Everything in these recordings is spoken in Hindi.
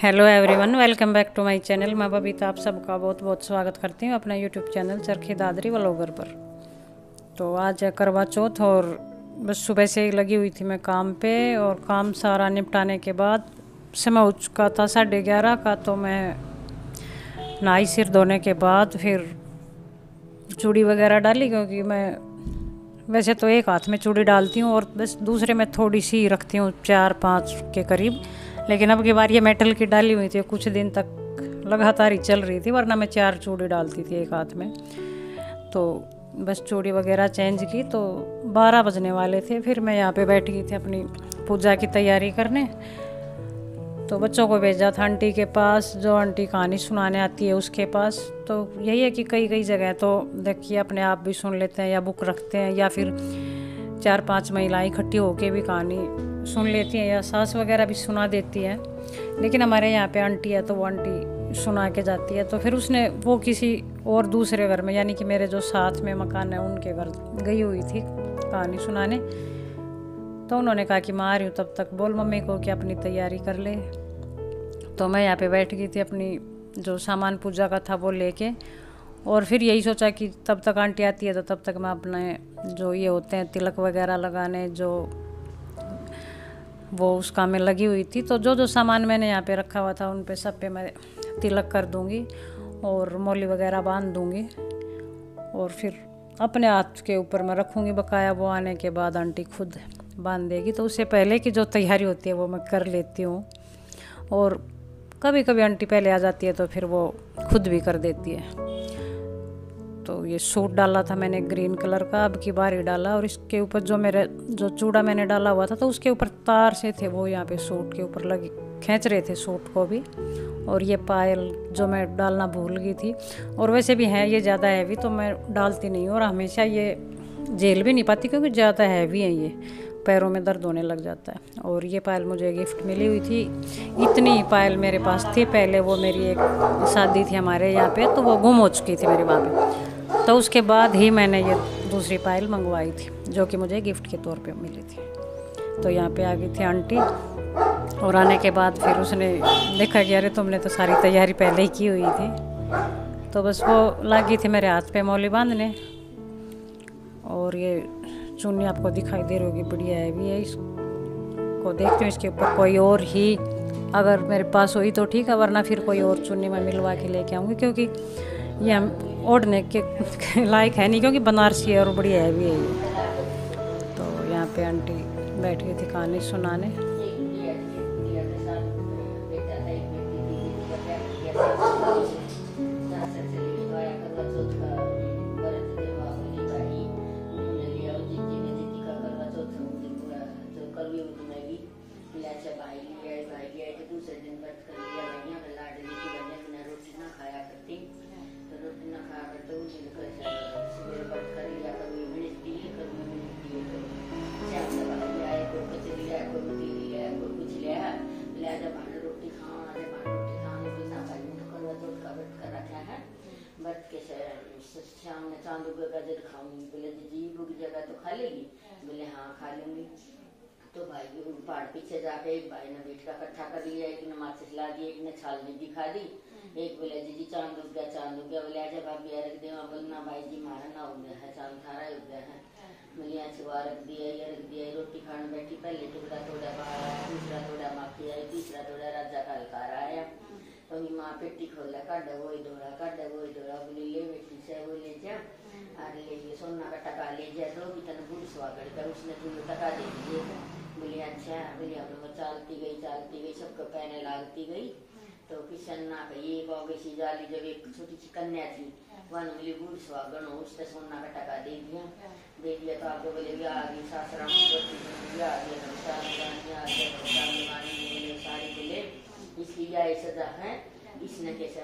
Hello everyone, welcome back to my channel. मैं बबीता आप सबका बहुत बहुत स्वागत करती हूँ अपना YouTube channel Charkhi Dadri vlogger पर। तो आज है करवा चौथ और बस सुबह से ही लगी हुई थी मैं काम पे, और काम सारा निपटाने के बाद समय हो चुका था 11:30 का। तो मैं नहाई, सिर धोने के बाद फिर चूड़ी वगैरह डाली, क्योंकि मैं वैसे तो एक हाथ में चूड़ी डालती हूँ और बस दूसरे में थोड़ी सी रखती हूँ 4-5 के करीब। लेकिन अब की बार ये मेटल की डाली हुई थी, कुछ दिन तक लगातार ही चल रही थी, वरना मैं 4 चूड़ी डालती थी एक हाथ में। तो बस चूड़ी वगैरह चेंज की तो 12 बजने वाले थे। फिर मैं यहाँ पे बैठ गई थी अपनी पूजा की तैयारी करने। तो बच्चों को भेजा था आंटी के पास, जो आंटी कहानी सुनाने आती है उसके पास। तो यही है कि कई कई जगह तो देखिए अपने आप भी सुन लेते हैं या बुक रखते हैं, या फिर 4-5 महिलाएं इकट्ठी होकर भी कहानी सुन लेती हैं, या सास वगैरह भी सुना देती है। लेकिन हमारे यहाँ पे आंटी है तो वो आंटी सुना के जाती है। तो फिर उसने वो किसी और दूसरे घर में, यानी कि मेरे जो साथ में मकान है उनके घर गई हुई थी कहानी सुनाने। तो उन्होंने कहा कि मैं आ रही हूँ, तब तक बोल मम्मी को कि अपनी तैयारी कर ले। तो मैं यहाँ पे बैठ गई थी, अपनी जो सामान पूजा का था वो लेके। और फिर यही सोचा कि तब तक आंटी आती है तो तब तक मैं अपने जो ये होते हैं तिलक वगैरह लगाने, जो वो उस काम में लगी हुई थी। तो जो जो सामान मैंने यहाँ पे रखा हुआ था उन पे सब पे मैं तिलक कर दूँगी और मौली वगैरह बांध दूँगी, और फिर अपने हाथ के ऊपर मैं रखूँगी। बकाया वो आने के बाद आंटी खुद बांध देगी। तो उससे पहले की जो तैयारी होती है वो मैं कर लेती हूँ। और कभी कभी आंटी पहले आ जाती है तो फिर वो खुद भी कर देती है। तो ये सूट डाला था मैंने ग्रीन कलर का, अब की बार ही डाला। और इसके ऊपर जो चूड़ा मैंने डाला हुआ था तो उसके ऊपर तार से थे वो यहाँ पे सूट के ऊपर लगे, खींच रहे थे सूट को भी। और ये पायल जो मैं डालना भूल गई थी, और वैसे भी है ये ज़्यादा हैवी तो मैं डालती नहीं हूँ, और हमेशा ये झेल भी नहीं पाती क्योंकि ज़्यादा हैवी है, ये पैरों में दर्द होने लग जाता है। और ये पायल मुझे गिफ्ट मिली हुई थी। इतनी पायल मेरे पास थी पहले, वो मेरी एक शादी थी हमारे यहाँ पे, तो वो गुम हो चुकी थी मेरे वहाँ पे। तो उसके बाद ही मैंने ये दूसरी पायल मंगवाई थी, जो कि मुझे गिफ्ट के तौर पे मिली थी। तो यहाँ पे आ गई थी आंटी, और आने के बाद फिर उसने देखा कि अरे तुमने तो सारी तैयारी पहले ही की हुई थी। तो बस वो लगी थी मेरे हाथ पे मौली बांधने। और ये चुन्नी आपको दिखाई दे रही होगी, बढ़िया है भी है। इसको देखती हूँ, इसके ऊपर कोई और ही अगर मेरे पास हुई तो ठीक है, वरना फिर कोई और चुन्नी मैं मिलवा के लेके आऊँगी, क्योंकि ये हम ओढ़ने के लायक है नहीं, क्योंकि बनारसी है और बढ़िया है भी है ये। तो यहाँ पे आंटी बैठ गई थी कहानी सुनाने। शाम में चांदू का गाजर खाऊंगी। बोले जी भूख जगह तो खा लेगी? बोले हाँ खा लूंगी। तो भाई पहाड़ पीछे जाके एक भाई ने बीट का कट्ठा कर लिया, एक ने माचिस ला दी, एक ने छालनी दिखा दी। एक बोले जी चांद उग गया। बोले आजा भाभी रख दे। बोलना भाई जी मारा ना उग गया है, चांद थारा उग गया है। बोले अच्छा रख दिया। रोटी खाने बैठी, पहले टुकड़ा थोड़ा बाहर आया, दूसरा थोड़ा माखी आई, तीसरा थोड़ा राजा का हल्कार आया। तो माँ पेटी खोला, काटा वो दौड़ा। बोली ले बेटी से वो ले जा, अरे ले ये सोना का टका ले जा, दो भी तन बूढ़ स्वागत कर, उसने तुझे टका दे दिए। बोली अच्छा। बोली हम लोग चलती गई, सबको पहने लागती गई। तो किशन ना कही एक और सी जाली, जब एक छोटी सी कन्या थी वन बोली बूढ़ स्वागन हो, उसने सोना का टका दे दिया। तो आपको बोले आ गई सासरा सारी बोले इसकी यह सजा है, इसने कैसे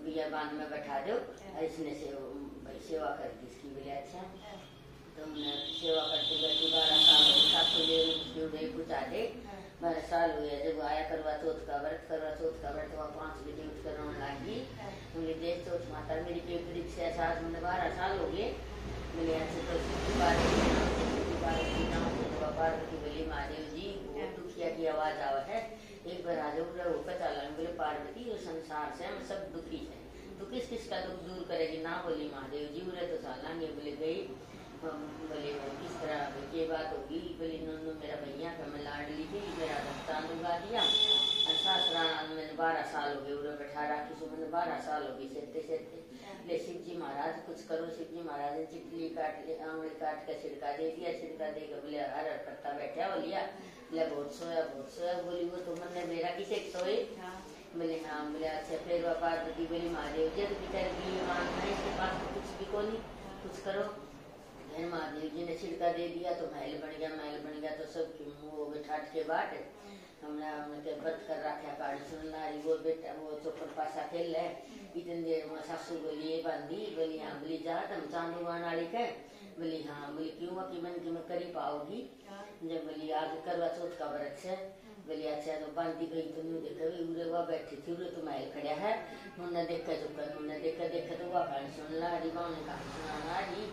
बिया बांध में बैठा दो, इसने सेवा कर दी इसकी। बोले अच्छा। तो सेवा करते करते 12 साल पूछा दे 12 साल हुए जब आया करवा चौथ का व्रत वह 5 बजे उठ कर रोने लगी। बोले देख चौथ माता मेरी पेपरी से 12 साल हो गए। बोले ऐसे तो पार्वती बोली महादेव जी वो दुखिया बिटिया की आवाज आवा है, एक बार आ जाओ वो पता लग। बोले पार्वती वो संसार से हम सब दुखी है, तो किस किस का दुख दूर करेगी ना। बोली महादेव जी उरे तो चालांगे। बोले गई। बोले किस तरह की बात होगी। बोली नो मेरा भैया का मैं लाडली थी, मेरा धक्का लुगा दिया और सासरा मैंने 12 साल हो गए उरे बैठा रखी सो, मैंने 12 साल हो गई सेते सेते। ले शिव जी महाराज कुछ करो। शिव जी महाराज ने चिपली काट ले, आंवली काट के छिड़का दे दिया। छिड़का दे के बोले हर पत्ता बैठा बोलिया। बोले बहुत सोया। बोली वो तो मन ने मेरा किसे सोए। बोले हाँ। बोले अच्छा। फिर वह पार्वती बोली महादेव जी तो बेचारी मान है, इसके पास तो कुछ भी को नहीं, कुछ करो। फिर महादेव जी ने छिड़का दे दिया तो महल बन गया। तो सब वो बैठाट के बाट हमने व्रत कर रखा काड़ी सुन नारी। वो बेटा वो चौपड़ पासा खेल है। इतनी देर में सासू बोली ये बांधी। बोली हाँ। बोली जा तुम चांदू वाली के। बोली हाँ। बोली क्यों कि मन की मैं करी पाओगी। जब बोली आगे करवा चौथ का व्रत है। बोली अच्छा। तो बांधी गई तो नहीं देखा उरे वह बैठी थी। उरे तो महल खड़ा है। उन्हें देखा तो वह कहानी सुन ला रही। माँ ने कहानी सुना रही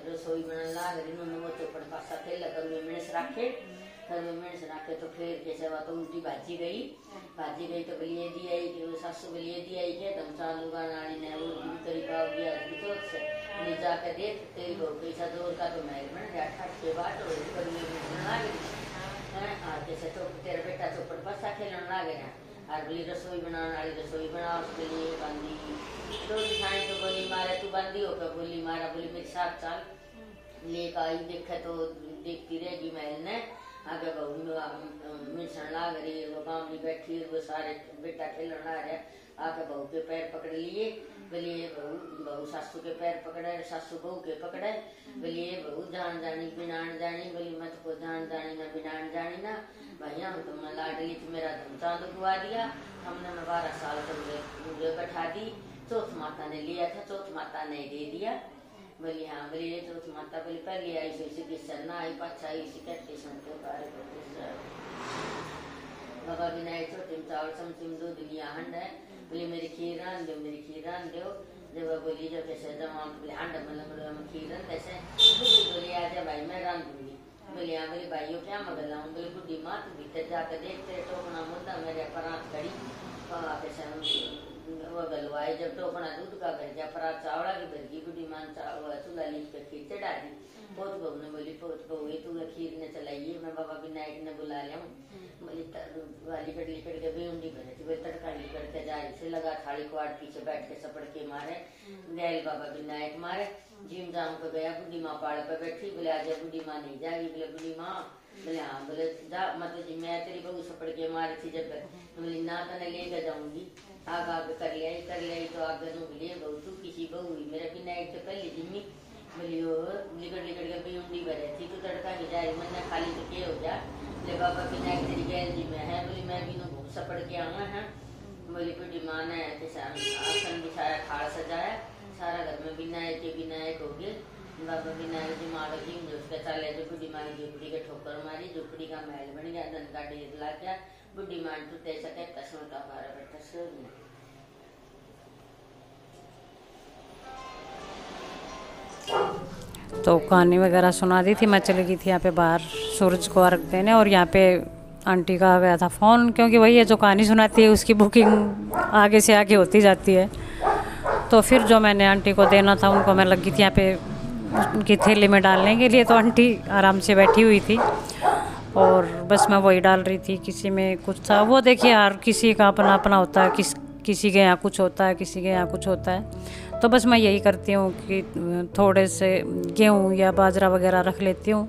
रसोई बना लाग रही। वो चौपड़ पासा खेल कर मिर्च रखे तो फिर कैसे हुआ तो उल्टी भाजी गई। तो बलिए दी आई कि सासू बलिए दी आई के तुम चालू का नानी ने वो करी पाओगी तो से जाकर देख तेरी बहू पैसा जोर का तो महल बन गया। ठाट के बाद लाग कैसे तो तेरा बेटा चौपड़ पासा खेलने लागे ना। और बोली रसोई बनाने वाली रसोई बनाओ। उसके लिए बांधी रोटी खाई तो बोली मारे तू बांधी हो क्या। बोली मारा। बोली मेरे साथ चाल लेकर आई। देखा तो देखती रहेगी महल ने आगे बहू मिर्चन लाग रही। वो बामनी बैठी वो सारे बेटा खेलने ला रहा। आके बहू के पैर पकड़ लिए। बोलिए बहू सासू के पैर पकड़े, सासू बहू के पकड़े। बोलिए बहू जान जानी बिनान जानी। बोली मत को जान जानी ना बिनान जानी ना भैया हम तुम लाडली तो मेरा चांद गुआ दिया। हमने 12 साल तक बैठा दी। चौथ माता ने लिया था, चौथ माता ने दे दिया। बोली हाँ। बोली ये चौथ माता बोली पहले आई सो इसी किस्सा ना आई पाछा आई इसी कहते सुनते बारे बाबा विनायक चोटिम चावल समचिम दूध लिया हंड है। बोली मेरी खीर रान दो। जब बोली जब कैसे जमाम बोले हंड मतलब खीर रन कैसे। बोली आजा भाई मैं रान दूंगी। बोली हाँ। बोली भाइयों क्या मगल लाऊं। बोली बुढ़ी माँ तू भीतर जाकर देखते टोकना मुद्दा मेरे परात करी कैसे वो गलवाई। जब टोकना दूध का भर गया परात चावड़ा की भर गई। बुढ़ी माँ चूल्हा लीप कर खीर चढ़ा दी। पोत बहू ने बोली पोत बहू तू खीर ने चलाइए मैं बाबा विनायक ने बुला लिया। बोली वाली लिकड़ के बेउंडी बने थी। बोली तड़का लिकड़ के जा रही से लगा थाली को आड़ पीछे बैठ के सपड़ के मारे गैल बाबा विनायक मारे। जिम जाम को गया। बुढ़ी माँ पाड़ पे बैठी। बोले आजा। बुढ़ी माँ नहीं जाएगी। बोले बुढ़ी माँ। बोले हाँ। बोले जा मतलब जी मैं तेरी बहू सपड़ के मारी थी जब। बोली ना तो नहीं लेकर जाऊंगी। आगे कर लिया तो आगे नु बोलिए बहू तू किसी बहू हुई मेरा विनायक तो पहले जिम्मी। बोली लिकड़ के बेउंडी भरे थी तू तड़का की जा रही मैंने खाली तो क्या हो जा। बोले बाबा विनायक तेरी गैल जी में है। बोली मैं भी नु सपड़ के आऊँगा है। बोली बुढ़ी माँ ने आसन बिछाया खाड़ सजाया सारा घर में विनायक हो गए। बाबा विनायक जी माँ जी जो उसके चले जो बुढ़ी माँ की झोपड़ी के ठोकर मारी। झोपड़ी का महल बन गया। धन का ढेर ला गया। बुढ़ी माँ तो तैसा कहता सोता पारा बैठा सो तो कहानी वगैरह सुना दी थी। मैं चली गई थी यहाँ पे बाहर सूरज को अर्घ देने। और यहाँ पे आंटी का आ गया था फ़ोन क्योंकि वही है जो कहानी सुनाती है उसकी बुकिंग आगे से आगे होती जाती है। तो फिर जो मैंने आंटी को देना था उनको मैं लगी थी यहाँ पे उनकी थैली में डालने के लिए। तो आंटी आराम से बैठी हुई थी और बस मैं वही डाल रही थी। किसी में कुछ था वो देखिए हर किसी का अपना अपना होता है। किसी के यहाँ कुछ होता है किसी के यहाँ कुछ होता है। तो बस मैं यही करती हूँ कि थोड़े से गेहूँ या बाजरा वगैरह रख लेती हूँ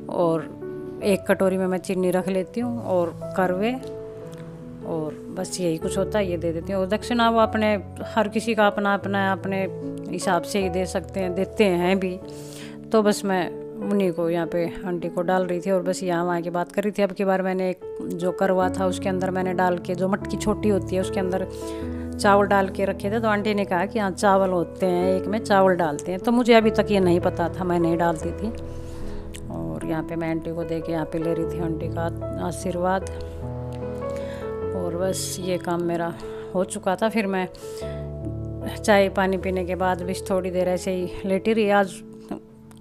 और एक कटोरी में मैं चीनी रख लेती हूँ और करवे और बस यही कुछ होता है ये दे देती हूँ। और दक्षिणा वो अपने हर किसी का अपने हिसाब से ही दे सकते हैं देते हैं भी। तो बस मैं उन्हीं को यहाँ पे आंटी को डाल रही थी और बस यहाँ वहाँ की बात कर रही थी। अब की बार मैंने एक जो करवा था उसके अंदर मैंने डाल के जो मटकी छोटी होती है उसके अंदर चावल डाल के रखे थे। तो आंटी ने कहा कि हाँ चावल होते हैं एक में चावल डालते हैं। तो मुझे अभी तक ये नहीं पता था मैं नहीं डालती थी। और यहाँ पे मैं आंटी को दे के यहाँ पे ले रही थी आंटी का आशीर्वाद। और बस ये काम मेरा हो चुका था। फिर मैं चाय पानी पीने के बाद भी थोड़ी देर ऐसे ही लेटी रही। आज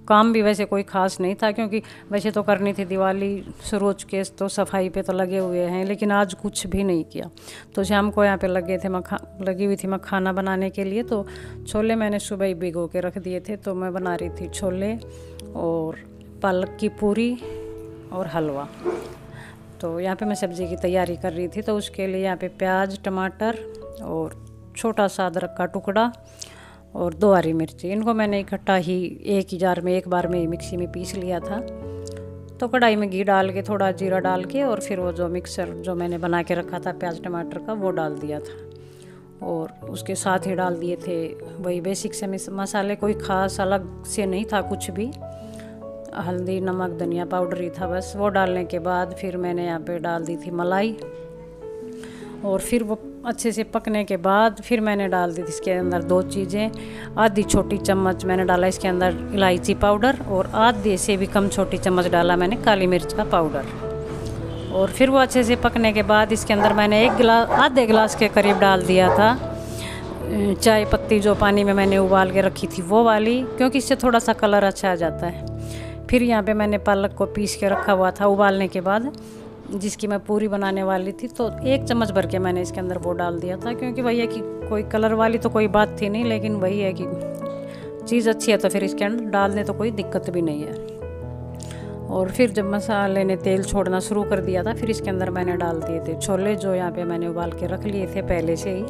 काम भी वैसे कोई ख़ास नहीं था, क्योंकि वैसे तो करनी थी दिवाली शुरू हो चुकी है, तो सफाई पे तो लगे हुए हैं, लेकिन आज कुछ भी नहीं किया। तो शाम को यहाँ पे लगी हुई थी मैं खाना बनाने के लिए। तो छोले मैंने सुबह ही भिगो के रख दिए थे, तो मैं बना रही थी छोले और पालक की पूरी और हलवा। तो यहाँ पे मैं सब्ज़ी की तैयारी कर रही थी। तो उसके लिए यहाँ पे प्याज, टमाटर और छोटा सा अदरक का टुकड़ा और 2 हरी मिर्ची, इनको मैंने इकट्ठा ही एक ही जार में एक बार में ही मिक्सी में पीस लिया था। तो कढ़ाई में घी डाल के, थोड़ा जीरा डाल के, और फिर वो जो मिक्सर जो मैंने बना के रखा था प्याज टमाटर का, वो डाल दिया था। और उसके साथ ही डाल दिए थे वही बेसिक से मसाले, कोई ख़ास अलग से नहीं था कुछ भी। हल्दी, नमक, धनिया पाउडर ही था बस। वो डालने के बाद फिर मैंने यहाँ पे डाल दी थी मलाई, और फिर वो अच्छे से पकने के बाद फिर मैंने डाल दी थी इसके अंदर 2 चीज़ें। आधी छोटी चम्मच मैंने डाला इसके अंदर इलायची पाउडर, और आधे से भी कम छोटी चम्मच डाला मैंने काली मिर्च का पाउडर। और फिर वो अच्छे से पकने के बाद इसके अंदर मैंने आधे गिलास के करीब डाल दिया था चाय पत्ती, जो पानी में मैंने उबाल के रखी थी वो वाली, क्योंकि इससे थोड़ा सा कलर अच्छा आ जाता है। फिर यहाँ पे मैंने पालक को पीस के रखा हुआ था उबालने के बाद, जिसकी मैं पूरी बनाने वाली थी। तो 1 चम्मच भर के मैंने इसके अंदर वो डाल दिया था, क्योंकि वही है कि कोई कलर वाली तो कोई बात थी नहीं, लेकिन वही है कि चीज़ अच्छी है तो फिर इसके अंदर डालने तो कोई दिक्कत भी नहीं है। और फिर जब मसाले ने तेल छोड़ना शुरू कर दिया था, फिर इसके अंदर मैंने डाल दिए थे छोले, जो यहाँ पे मैंने उबाल के रख लिए थे पहले से ही,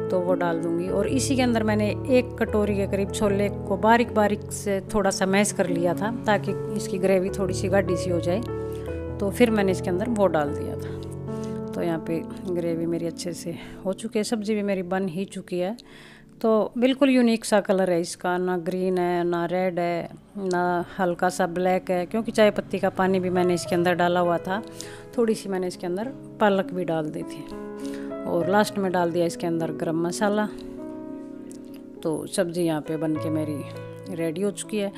तो वो डाल दूँगी। और इसी के अंदर मैंने 1 कटोरी के करीब छोले को बारीक बारीक से थोड़ा सा मैश कर लिया था, ताकि इसकी ग्रेवी थोड़ी सी गाढ़ी सी हो जाए। तो फिर मैंने इसके अंदर वो डाल दिया था। तो यहाँ पे ग्रेवी मेरी अच्छे से हो चुकी है, सब्ज़ी भी मेरी बन ही चुकी है। तो बिल्कुल यूनिक सा कलर है इसका, ना ग्रीन है, ना रेड है, ना हल्का सा ब्लैक है, क्योंकि चाय पत्ती का पानी भी मैंने इसके अंदर डाला हुआ था। थोड़ी सी मैंने इसके अंदर पालक भी डाल दी थी, और लास्ट में डाल दिया इसके अंदर गरम मसाला। तो सब्ज़ी यहाँ पे बन के मेरी रेडी हो चुकी है।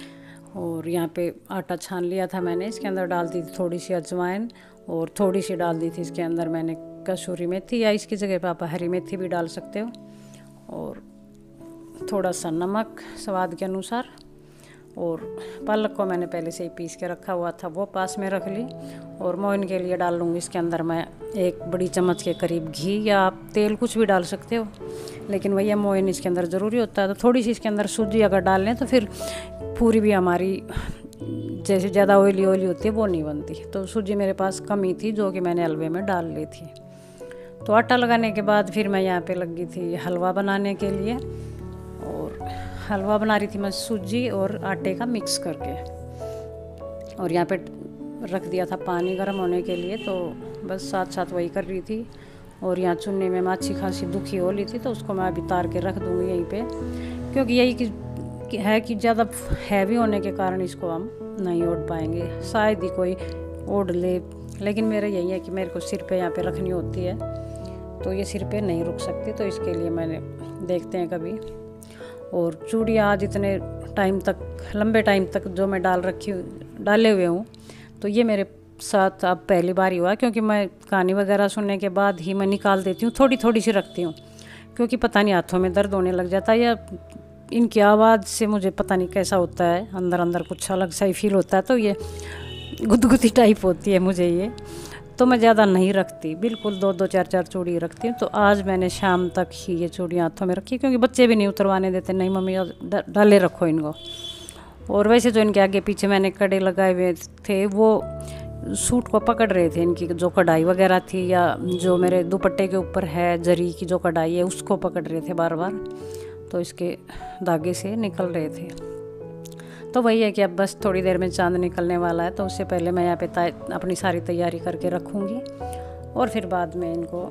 और यहाँ पे आटा छान लिया था मैंने, इसके अंदर डाल दी थी थोड़ी सी अजवाइन, और थोड़ी सी डाल दी थी इसके अंदर मैंने कसूरी मेथी, या इसकी जगह पे आप हरी मेथी भी डाल सकते हो, और थोड़ा सा नमक स्वाद के अनुसार। और पालक को मैंने पहले से ही पीस के रखा हुआ था, वो पास में रख ली। और मोइन के लिए डाल लूँगी इसके अंदर मैं 1 बड़ी चम्मच के करीब घी, या आप तेल कुछ भी डाल सकते हो, लेकिन वही मोइन इसके अंदर ज़रूरी होता है। तो थोड़ी सी इसके अंदर सूजी अगर डाल लें तो फिर पूरी भी हमारी जैसे ज़्यादा ऑयली होती है वो नहीं बनती। तो सूजी मेरे पास कम ही थी, जो कि मैंने हलवे में डाल ली थी। तो आटा लगाने के बाद फिर मैं यहाँ पे लगी थी हलवा बनाने के लिए, और हलवा बना रही थी मैं सूजी और आटे का मिक्स करके। और यहाँ पे रख दिया था पानी गर्म होने के लिए, तो बस साथ साथ वही कर रही थी। और यहाँ चुन्नी में अच्छी खासी दुखी हो ली थी, तो उसको मैं अभी तार के रख दूँगी यहीं पे, क्योंकि यही है कि ज़्यादा हैवी होने के कारण इसको हम नहीं ओढ़ पाएंगे, शायद ही कोई ओढ़ ले। लेकिन मेरा यही है कि मेरे को सिर पे यहाँ पे रखनी होती है, तो ये सिर पे नहीं रुक सकती, तो इसके लिए मैंने देखते हैं कभी। और चूड़ियाँ आज इतने टाइम तक, लंबे टाइम तक जो मैं डाले हुए हूँ, तो ये मेरे साथ अब पहली बार ही हुआ, क्योंकि मैं कहानी वगैरह सुनने के बाद ही मैं निकाल देती हूँ, थोड़ी थोड़ी सी रखती हूँ, क्योंकि पता नहीं हाथों में दर्द होने लग जाता है, या इनकी आवाज़ से मुझे पता नहीं कैसा होता है, अंदर अंदर कुछ अलग सा ही फील होता है। तो ये गुदगुदी टाइप होती है मुझे ये, तो मैं ज़्यादा नहीं रखती, बिल्कुल 2-2 4-4 चूड़ी रखती हूँ। तो आज मैंने शाम तक ही ये चूड़ियाँ हाथों में रखी, क्योंकि बच्चे भी नहीं उतरवाने देते, नहीं मम्मी डाले रखो इनको। और वैसे जो इनके आगे पीछे मैंने कड़े लगाए हुए थे, वो सूट को पकड़ रहे थे, इनकी जो कढ़ाई वगैरह थी, या जो मेरे दुपट्टे के ऊपर है जरी की जो कढ़ाई है, उसको पकड़ रहे थे बार बार, तो इसके धागे से निकल रहे थे। तो वही है कि अब बस थोड़ी देर में चांद निकलने वाला है, तो उससे पहले मैं यहाँ पे अपनी सारी तैयारी करके रखूँगी, और फिर बाद में इनको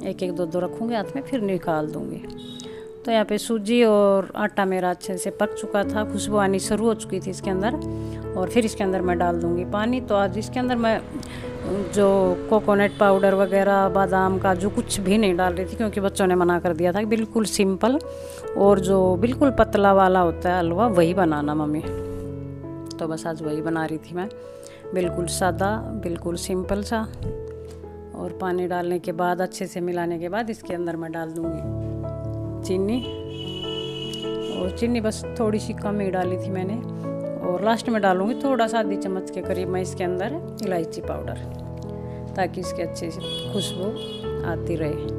1-1 2-2 रखूँगी हाथ में, फिर निकाल दूँगी। तो यहाँ पे सूजी और आटा मेरा अच्छे से पक चुका था, खुशबू आनी शुरू हो चुकी थी इसके अंदर, और फिर इसके अंदर मैं डाल दूँगी पानी। तो आज इसके अंदर मैं जो कोकोनट पाउडर वगैरह, बादाम काजू कुछ भी नहीं डाल रही थी, क्योंकि बच्चों ने मना कर दिया था कि बिल्कुल सिंपल और जो बिल्कुल पतला वाला होता है हलवा, वही बनाना मम्मी। तो बस आज वही बना रही थी मैं, बिल्कुल सादा, बिल्कुल सिंपल सा। और पानी डालने के बाद, अच्छे से मिलाने के बाद, इसके अंदर मैं डाल दूँगी चीनी, और चीनी बस थोड़ी सी कम ही डाली थी मैंने। और लास्ट में डालूँगी थोड़ा सा आधी चम्मच के करीब मैं इसके अंदर इलायची पाउडर, ताकि इसकी अच्छी सी खुशबू आती रहे।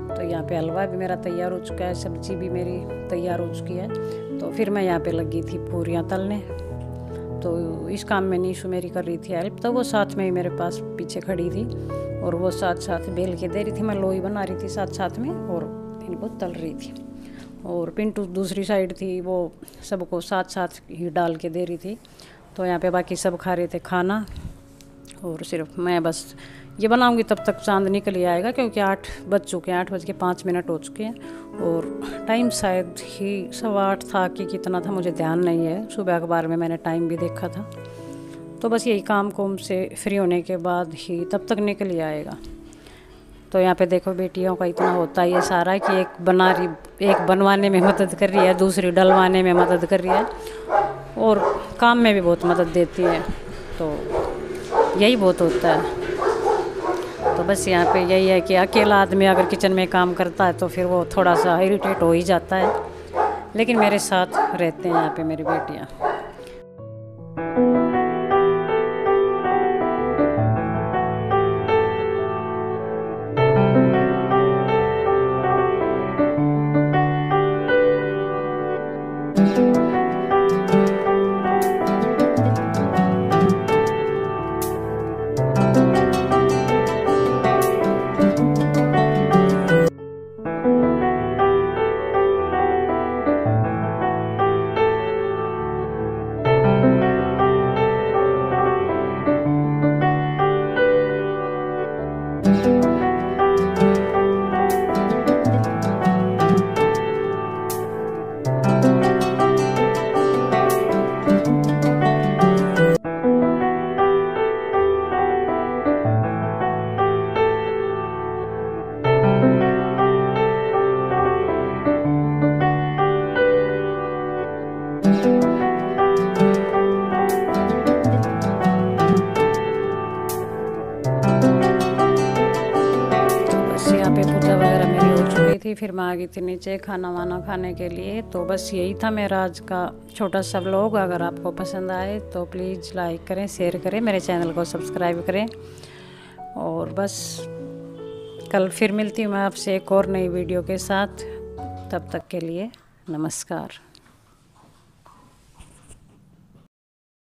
तो यहाँ पे हलवा भी मेरा तैयार हो चुका है, सब्जी भी मेरी तैयार हो चुकी है। तो फिर मैं यहाँ पे लगी थी पूरियाँ तलने। तो इस काम में नीशू मेरी कर रही थी हेल्प, तो वो साथ में ही मेरे पास पीछे खड़ी थी और वो साथ साथ बेल के दे रही थी, मैं लोई बना रही थी साथ साथ में और इनको तल रही थी। और पिंटू दूसरी साइड थी, वो सबको साथ साथ ही डाल के दे रही थी। तो यहाँ पे बाकी सब खा रहे थे खाना और सिर्फ मैं बस ये बनाऊंगी, तब तक चांद निकल ही आएगा, क्योंकि 8 बज चुके हैं, 8:05 हो चुके हैं। और टाइम शायद ही 8:15 था कि कितना था मुझे ध्यान नहीं है, सुबह अखबार में मैंने टाइम भी देखा था। तो बस यही काम कोम से फ्री होने के बाद ही तब तक निकल ही आएगा। तो यहाँ पे देखो बेटियों का इतना होता है ये सारा कि एक बनवाने में मदद कर रही है, दूसरी डलवाने में मदद कर रही है और काम में भी बहुत मदद देती है। तो यही बहुत होता है। तो बस यहाँ पे यही है कि अकेला आदमी अगर किचन में काम करता है तो फिर वो थोड़ा सा इरिटेट हो ही जाता है, लेकिन मेरे साथ रहते हैं यहाँ पे मेरी बेटियाँ। फिर मैं आ गई थी नीचे खाना वाना खाने के लिए। तो बस यही था मेरा आज का छोटा सा व्लॉग। अगर आपको पसंद आए तो प्लीज़ लाइक करें, शेयर करें, मेरे चैनल को सब्सक्राइब करें। और बस कल फिर मिलती हूँ मैं आपसे एक और नई वीडियो के साथ। तब तक के लिए नमस्कार।